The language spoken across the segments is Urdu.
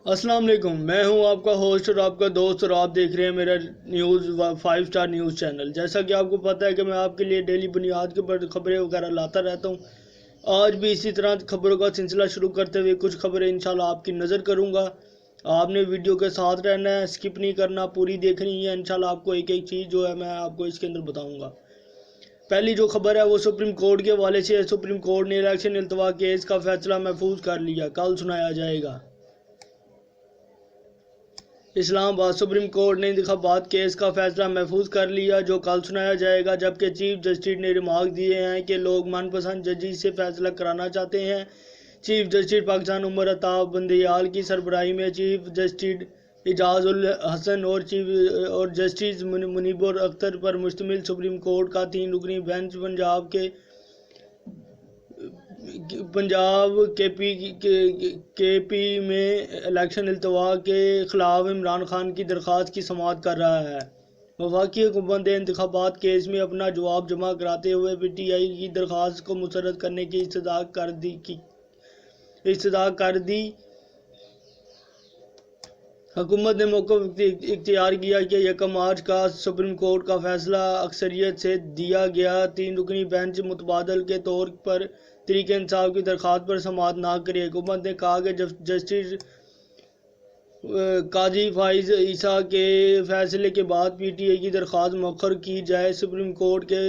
السلام علیکم، میں ہوں آپ کا ہوسٹ اور آپ کا دوست، اور آپ دیکھ رہے ہیں میرا نیوز 5 سٹار نیوز چینل۔ جیسا کہ آپ کو پتہ ہے کہ میں آپ کے لیے ڈیلی بنیاد کے پر خبریں وغیرہ لاتا رہتا ہوں۔ آج بھی اسی طرح خبروں کا سلسلہ شروع کرتے ہوئے کچھ خبریں انشاءاللہ آپ کی نظر کروں گا۔ آپ نے ویڈیو کے ساتھ رہنا ہے، سکپ نہیں کرنا، پوری دیکھنی ہے۔ انشاءاللہ آپ کو ایک ایک چیز جو ہے میں آپ کو اس کے اندر بتاؤں گا۔ پہلی جو خبر ہے وہ سپریم کورٹ کے حوالے سے ہے۔ سپریم کورٹ نے الیکشن التوا کیس کا فیصلہ محفوظ کر لیا، کل سنایا جائے گا۔ اسلام آباد سپریم کورٹ نے انتخابات کیس کا فیصلہ محفوظ کر لیا، جو کل سنایا جائے گا، جبکہ چیف جسٹس نے ریمارک دیے ہیں کہ لوگ من پسند ججز سے فیصلہ کرانا چاہتے ہیں۔ چیف جسٹس پاکستان عمر الطاف بندیال کی سربراہی میں چیف جسٹس اعجاز الحسن اور جسٹس منیب اختر پر مشتمل سپریم کورٹ کا 3 رکنی بینچ پنجاب کے پی میں الیکشن التوا کے خلاف عمران خان کی درخواست کی سماعت کر رہا ہے۔ وفاقی حکومت نے انتخابات کیس میں اپنا جواب جمع کراتے ہوئے پی ٹی آئی کی درخواست کو مسترد کرنے کی استدعا کر دی۔ حکومت نے موقف اختیار کیا کہ 1 مارچ کا سپریم کورٹ کا فیصلہ اکثریت سے دیا گیا۔ 3 رکنی بینچ متبادل کے طور پر تحریک انصاف کی درخواست پر سماعت نہ کرے۔ حکومت نے کہا کہ جسٹس قاضی فائز عیسیٰ کے فیصلے کے بعد پی ٹی آئی کی درخواست مؤخر کی جائے۔ سپریم کورٹ کے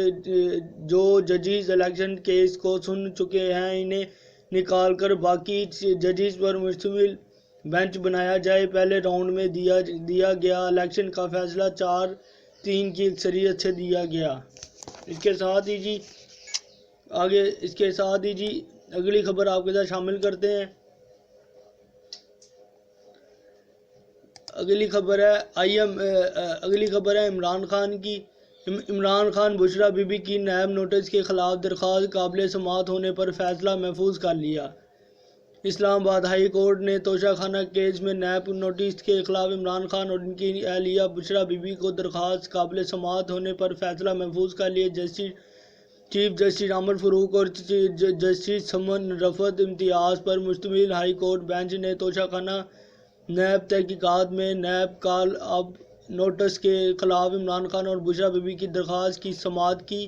جو ججز الیکشن کیس کو سن چکے ہیں انہیں نکال کر باقی ججز پر مشتمل بینچ بنایا جائے۔ پہلے راؤنڈ میں دیا گیا الیکشن کا فیصلہ 4-3 کی اکثریت سے دیا گیا۔ اس کے ساتھ ہی اگلی خبر آپ کے ساتھ شامل کرتے ہیں۔ اگلی خبر ہے عمران خان کی۔ عمران خان بشریٰ بی بی کی نیب نوٹس کے خلاف درخواست قابل سماعت ہونے پر فیصلہ محفوظ کر لیا۔ اسلام آباد ہائی کورٹ نے توشہ خانہ کیس میں نیب نوٹس کے خلاف عمران خان اور ان کی اہلیہ بشریٰ بی بی کو درخواست قابل سماعت ہونے پر فیصلہ محفوظ کر لیا۔ چیف جسٹس عمر فاروق اور جسٹس سمن رفعت امتیاز پر مشتمل ہائی کورٹ بینچ نے توشہ خانہ نیب تحقیقات میں نیب کال اب نوٹس کے خلاف عمران خان اور بشریٰ بی بی کی درخواست کی سماعت کی۔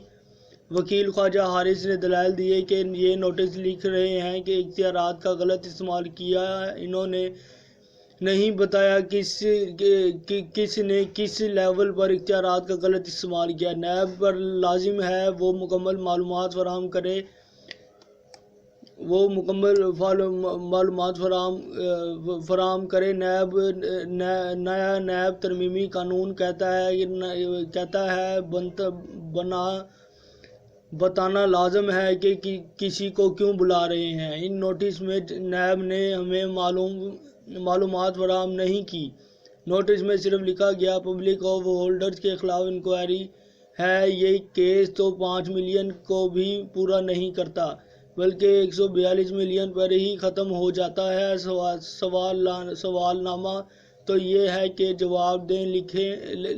وکیل خواجہ حارث نے دلائل دیے کہ یہ نوٹس لکھ رہے ہیں کہ اختیارات کا غلط استعمال کیا ہے۔ انہوں نے نہیں بتایا کس نے کس لیول پر اختیارات کا غلط استعمال کیا۔ نیب پر لازم ہے وہ مکمل معلومات فراہم کرے۔ نیا نیب ترمیمی قانون کہتا ہے بتانا لازم ہے کہ کسی کو کیوں بلا رہے ہیں۔ ان نوٹس میں نیب نے ہمیں معلومات فراہم نہیں کی۔ نوٹس میں صرف لکھا گیا پبلک آف ہولڈرز کے خلاف انکوائری ہے۔ یہ کیس تو 5 ملین کو بھی پورا نہیں کرتا بلکہ 142 ملین پر ہی ختم ہو جاتا ہے۔ سوال نامہ تو یہ ہے کہ جواب دیں،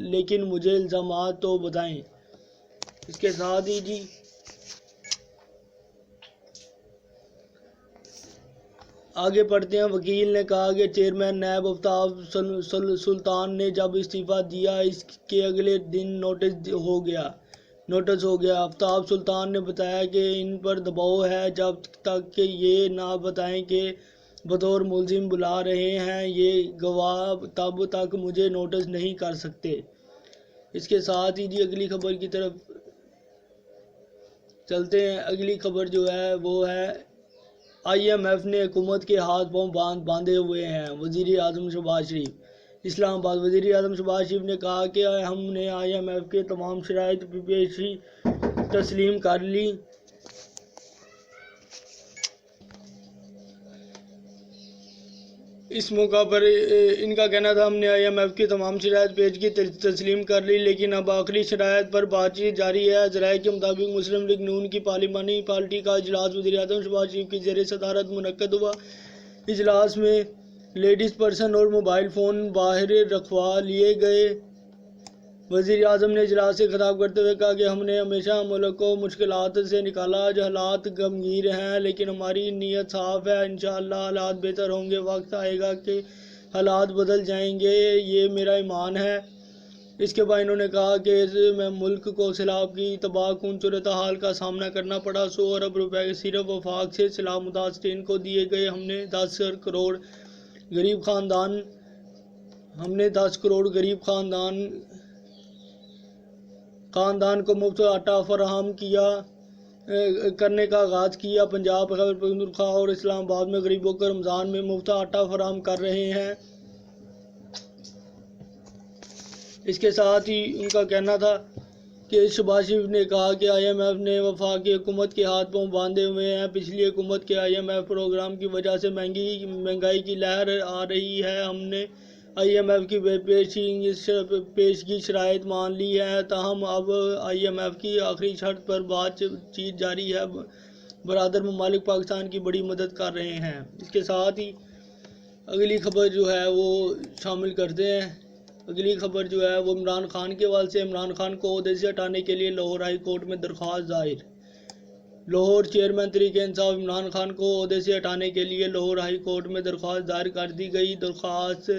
لیکن مجھے الزامات تو بتائیں۔ اس کے ساتھ ہی آگے پڑھتے ہیں۔ وکیل نے کہا کہ چیئرمین نیب آفتاب سلطان نے جب استعفیٰ دیا اس کے اگلے دن نوٹس ہو گیا۔ آفتاب سلطان نے بتایا کہ ان پر دباؤ ہے، جب تک کہ یہ نہ بتائیں کہ بطور ملزم بلا رہے ہیں یہ گواہ تب تک مجھے نوٹس نہیں کر سکتے۔ اس کے ساتھ ہی اگلی خبر کی طرف چلتے ہیں۔ اگلی خبر جو ہے وہ ہے آئی ایم ایف نے حکومت کے ہاتھ پاؤں باندھے ہوئے ہیں، وزیر اعظم شہباز شریف۔ اسلام آباد وزیر اعظم شہباز شریف نے کہا کہ ہم نے آئی ایم ایف کے تمام شرائط پیشی تسلیم کر لی۔ اس موقع پر ان کا کہنا تھا ہم نے آئی ایم ایف کی تمام شرائط پیشگی تسلیم کر لی، لیکن اب آخری شرائط پر بات چیت جاری ہے۔ ذرائع کے مطابق مسلم لیگ نون کی پارلیمانی پارٹی کا اجلاس وزیر اعظم شہباز شریف کی زیر صدارت منعقد ہوا۔ اجلاس میں لیڈیز پرسن اور موبائل فون باہر رکھوا لیے گئے۔ وزیر اعظم نے اجلاس سے خطاب کرتے ہوئے کہا کہ ہم نے ہمیشہ ملک کو مشکلات سے نکالا، آج حالات غمگین ہیں لیکن ہماری نیت صاف ہے، انشاءاللہ حالات بہتر ہوں گے۔ وقت آئے گا کہ حالات بدل جائیں گے، یہ میرا ایمان ہے۔ اس کے بعد انہوں نے کہا کہ میں ملک کو سیلاب کی تباہ کن صورتحال کا سامنا کرنا پڑا۔ 100 ارب روپے صرف وفاق سے سیلاب متاثرین کو دیے گئے۔ ہم نے 10 کروڑ غریب خاندان کو مفت آٹا فراہم کرنے کا آغاز کیا۔ پنجاب، خیبر پختونخوا اور اسلام آباد میں غریبوں کو رمضان میں مفت آٹا فراہم کر رہے ہیں۔ اس کے ساتھ ہی ان کا کہنا تھا کہ شہباز شریف نے کہا کہ آئی ایم ایف نے وفاقی حکومت کے ہاتھ پاؤں باندھے ہوئے ہیں۔ پچھلی حکومت کے آئی ایم ایف پروگرام کی وجہ سے مہنگائی کی لہر آ رہی ہے۔ ہم نے آئی ایم ایف کی پیشگی شرائط مان لی ہے، تاہم اب آئی ایم ایف کی آخری شرط پر بات چیت جاری ہے۔ برادر ممالک پاکستان کی بڑی مدد کر رہے ہیں۔ اس کے ساتھ ہی اگلی خبر جو ہے وہ شامل کرتے ہیں۔ اگلی خبر جو ہے وہ عمران خان کے حوالے سے۔ عمران خان کو عہدے سے ہٹانے کے لیے لاہور ہائی کورٹ میں درخواست دائر۔ لاہور چیئرمین تحریک انصاف عمران خان کو عہدے سے ہٹانے کے لیے لاہور ہائی کورٹ میں درخواست دائر کر دی گئی۔ درخواست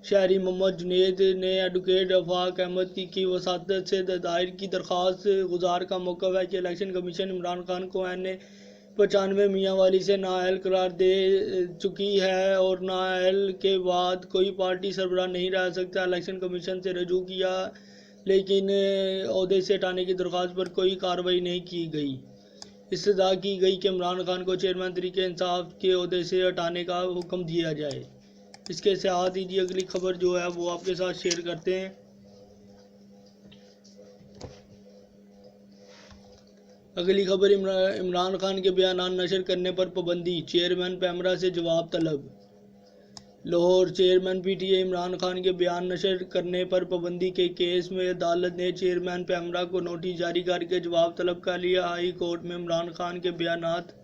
شہری محمد جنید نے ایڈوکیٹ آفاق احمد کی وساطت سے دائر کی۔ درخواست گزار کا موقف ہے کہ الیکشن کمیشن عمران خان کو این اے 95 میاں والی سے نااہل قرار دے چکی ہے اور نااہل کے بعد کوئی پارٹی سربراہ نہیں رہ سکتا۔ الیکشن کمیشن سے رجوع کیا لیکن عہدے سے ہٹانے کی درخواست پر کوئی کارروائی نہیں کی گئی۔ استدعا کی گئی کہ عمران خان کو چیئرمین تحریک انصاف کے عہدے سے ہٹانے کا حکم دیا جائے۔ اس کے ساتھ ہی اگلی خبر جو ہے وہ آپ کے ساتھ شیئر کرتے ہیں۔ اگلی خبر عمران خان کے بیانات نشر کرنے پر پابندی، چیئرمین پیمرا سے جواب طلب۔ Lahore, chairman P T A Imran Khan کے بیان نشر کرنے پر پابندی کے کیس میں عدالت نے چیئرمین پیمرا کو نوٹس جاری کر کے جواب طلب کر لیا۔ ہائی کورٹ میں عمران خان کے بیانات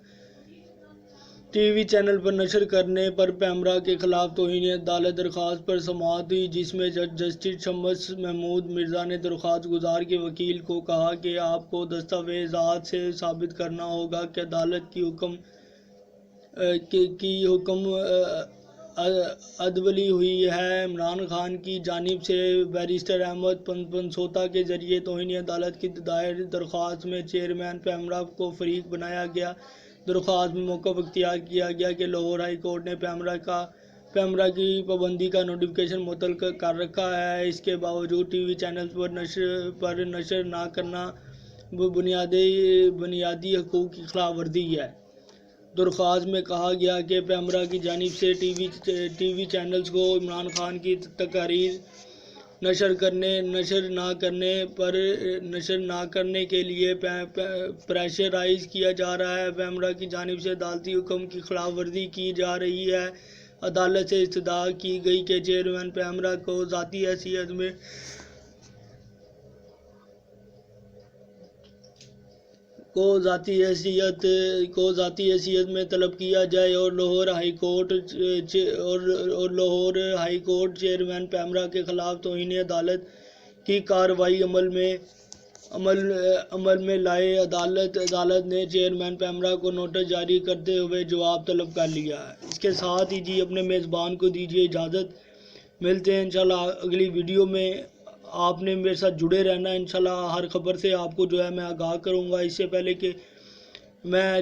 ٹی وی چینل پر نشر کرنے پر پیمرا کے خلاف توہین عدالت درخواست پر سماعت ہوئی، جس میں جسٹس شمس محمود مرزا نے درخواست گزار کے وکیل کو کہا کہ آپ کو دستاویزات سے ثابت کرنا ہوگا کہ عدالت کی حکم عدولی ہوئی ہے۔ عمران خان کی جانب سے بیرسٹر احمد پنسوتا کے ذریعے توہین عدالت کی دائر درخواست میں چیئرمین پیمرا کو فریق بنایا گیا۔ درخواست میں موقف اختیار کیا گیا کہ لاہور ہائی کورٹ نے پیمرا کی پابندی کا نوٹیفکیشن معطل کر رکھا ہے۔ اس کے باوجود ٹی وی چینلز پر نشر نہ کرنا بنیادی حقوق کی خلاف ورزی ہے۔ درخواست میں کہا گیا کہ پیمرا کی جانب سے ٹی وی چینلز کو عمران خان کی تقاریر نشر نہ کرنے کے لیے پریشرائز کیا جا رہا ہے۔ پیمرا کی جانب سے عدالتی حکم کی خلاف ورزی کی جا رہی ہے۔ عدالت سے استدعا کی گئی کہ چیئرمین پیمرا کو ذاتی حیثیت میں طلب کیا جائے اور Lahore high court chairman PEMRA کے خلاف توہین عدالت کی کارروائی عمل میں لائے۔ عدالت نے چیئرمین پیمرا کو نوٹس جاری کرتے ہوئے جواب طلب کر لیا ہے۔ اس کے ساتھ ہی اپنے میزبان کو دیجیے اجازت، ملتے ہیں انشاءاللہ اگلی ویڈیو میں۔ آپ نے میرے ساتھ جڑے رہنا ہے، انشاءاللہ ہر خبر سے آپ کو میں آگاہ کروں گا۔ اس سے پہلے کہ میں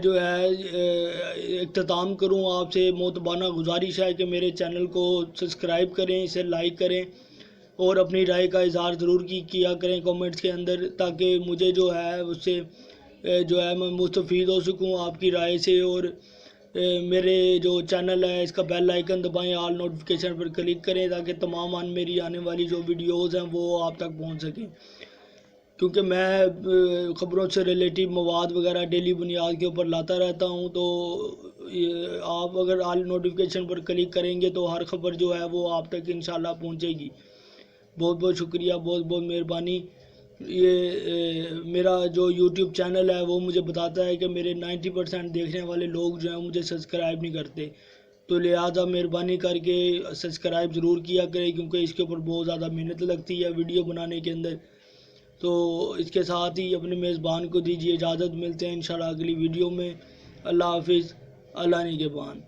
اختتام کروں، آپ سے معتبانہ گزارش ہے کہ میرے چینل کو سبسکرائب کریں، اسے لائک کریں اور اپنی رائے کا اظہار ضرور کیا کریں کامنٹس کے اندر، تاکہ مجھے اس سے میں مستفید ہو سکوں آپ کی رائے سے۔ اور میرے چینل ہے اس کا بیل آئیکن دبائیں، آل نوٹیفیکیشن پر کلک کریں تاکہ تمام میری آنے والی ویڈیوز ہیں وہ آپ تک پہنچ سکیں، کیونکہ میں خبروں سے ریلیٹیو مواد وغیرہ ڈیلی بنیاد کے اوپر لاتا رہتا ہوں۔ تو آپ اگر آل نوٹیفیکیشن پر کلک کریں گے تو ہر خبر وہ آپ تک انشاءاللہ پہنچے گی۔ بہت بہت شکریہ، بہت بہت مہربانی۔ یہ میرا یوٹیوب چینل ہے وہ مجھے بتاتا ہے کہ میرے 90% دیکھنے والے لوگ مجھے سبسکرائب نہیں کرتے، تو لہٰذا مہربانی کر کے سبسکرائب ضرور کیا کریں، کیونکہ اس کے اوپر بہت زیادہ محنت لگتی ہے ویڈیو بنانے کے اندر۔ تو اس کے ساتھ ہی اپنے میزبان کو دیجیے اجازت، ملتے ہیں انشاءاللہ اگلی ویڈیو میں۔ اللہ حافظ، اللہ نگہبان۔